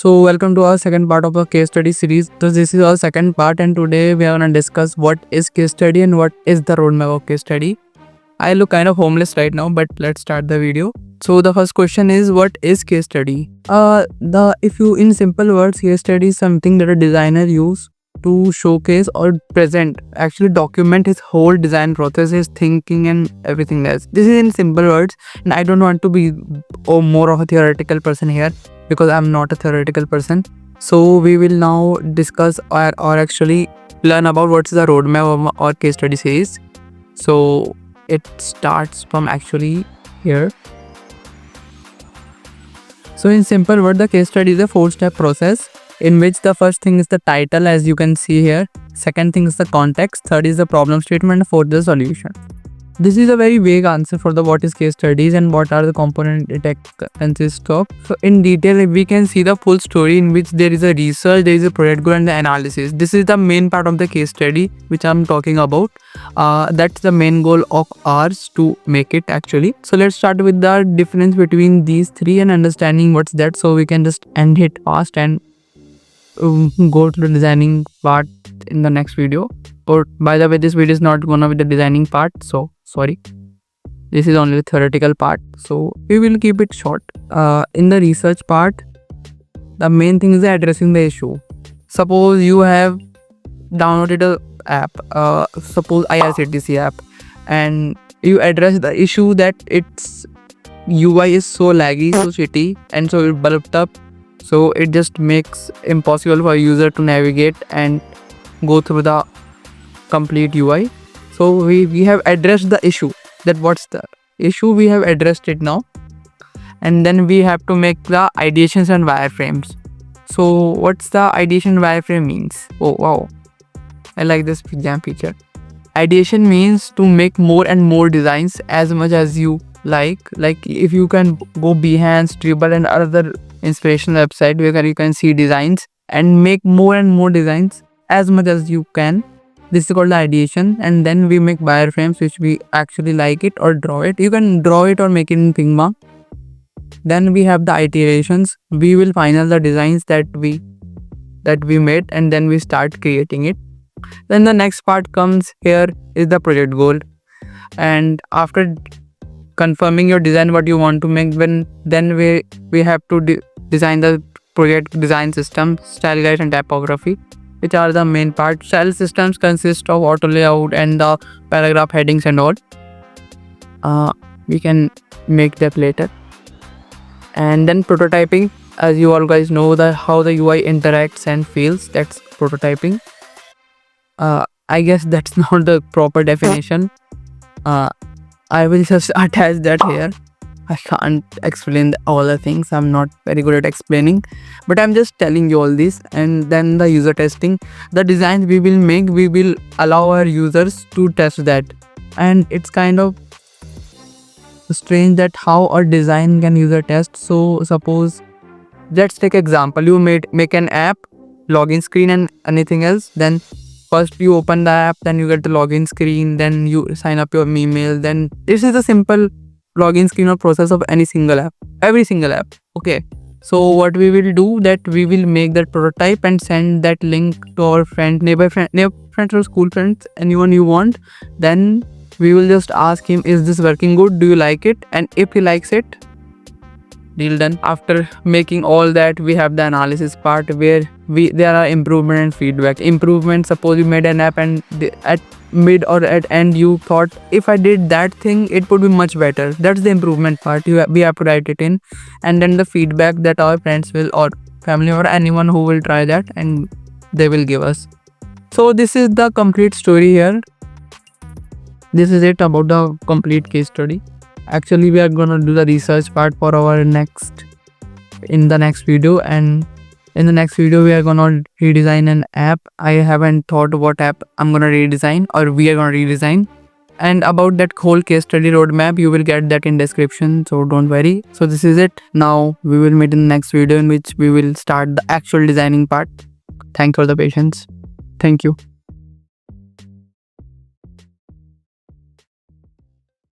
So welcome to our second part of the case study series. So this is our second part, and today we are gonna discuss what is case study and what is the roadmap of case study. I look kind of homeless right now, but let's start the video. So the first question is, what is case study? If you in simple words, case study is something that a designer use to showcase or present, actually document his whole design process, his thinking and everything else. This is in simple words, and I don't want to be more of a theoretical person here because I'm not a theoretical person. So we will now discuss or actually learn about what's the roadmap of our case study series. So it starts from actually here. So in simple word, the case study is a 4-step process in which the first thing is the title, as you can see here. Second thing is the context. Third is the problem statement. Fourth is the solution. This is a very vague answer for the what is case studies and what are the components it consists of. So in detail, we can see the full story in which there is a research, there is a project goal and the analysis. This is the main part of the case study which I'm talking about. That's the main goal of ours to make it actually. So let's start with the difference between these three and understanding what's that, so we can just end it fast and go to the designing part in the next video. Or by the way, this video is not gonna be the designing part, so sorry, this is only the theoretical part, so we will keep it short. In the research part, the main thing is addressing the issue. Suppose you have downloaded a app, suppose IRCTC app, and you address the issue that its UI is so laggy, so shitty, and so it bulked up, so it just makes impossible for a user to navigate and go through the complete UI. So we have addressed the issue, that what's the issue, we have addressed it now, and then we have to make the ideations and wireframes. So what's the ideation wireframe means? Oh wow, I like this jam feature. Ideation means to make more and more designs as much as you like if you can go Behance, Dribble and other inspirational website where you can see designs and make more and more designs as much as you can. This is called the ideation, and then we make wireframes which we actually like it or draw it. You can draw it or make it in Figma. Then we have the iterations. We will final the designs that we made, and then we start creating it. Then the next part comes here is the project goal, and after confirming your design what you want to make, then we have to design the project design system, style guide and typography, which are the main part. Style systems consist of auto layout and the paragraph headings and all. We can make that later. And then prototyping, as you all guys know, how the UI interacts and feels, that's prototyping. I guess that's not the proper definition. I will just attach that here. I can't explain all the things. I'm not very good at explaining, but I'm just telling you all this. And then the user testing, the designs we will make, we will allow our users to test that. And it's kind of strange that how a design can user test. So suppose, let's take example, you make an app, login screen and anything else. Then first you open the app, then you get the login screen, then you sign up your email. Then this is a simple login screen or process of every single app. Okay, so what we will do, that we will make that prototype and send that link to our neighbor friends or school friends, anyone you want. Then we will just ask him, is this working good, do you like it? And if he likes it, deal done. After making all that, we have the analysis part where there are improvement and feedback. Improvement, suppose you made an app and at mid or at end you thought, if I did that thing it would be much better. That's the improvement part, we have to write it in. And then the feedback that our friends will, or family or anyone who will try that, and they will give us. So this is the complete story here. This is it about the complete case study. Actually we are gonna do the research part for our in the next video, and in the next video we are gonna redesign an app. I haven't thought what app I'm gonna redesign or we are gonna redesign, and about that whole case study roadmap you will get that in description, so don't worry. So this is it. Now we will meet in the next video in which we will start the actual designing part. Thanks for the patience. Thank you.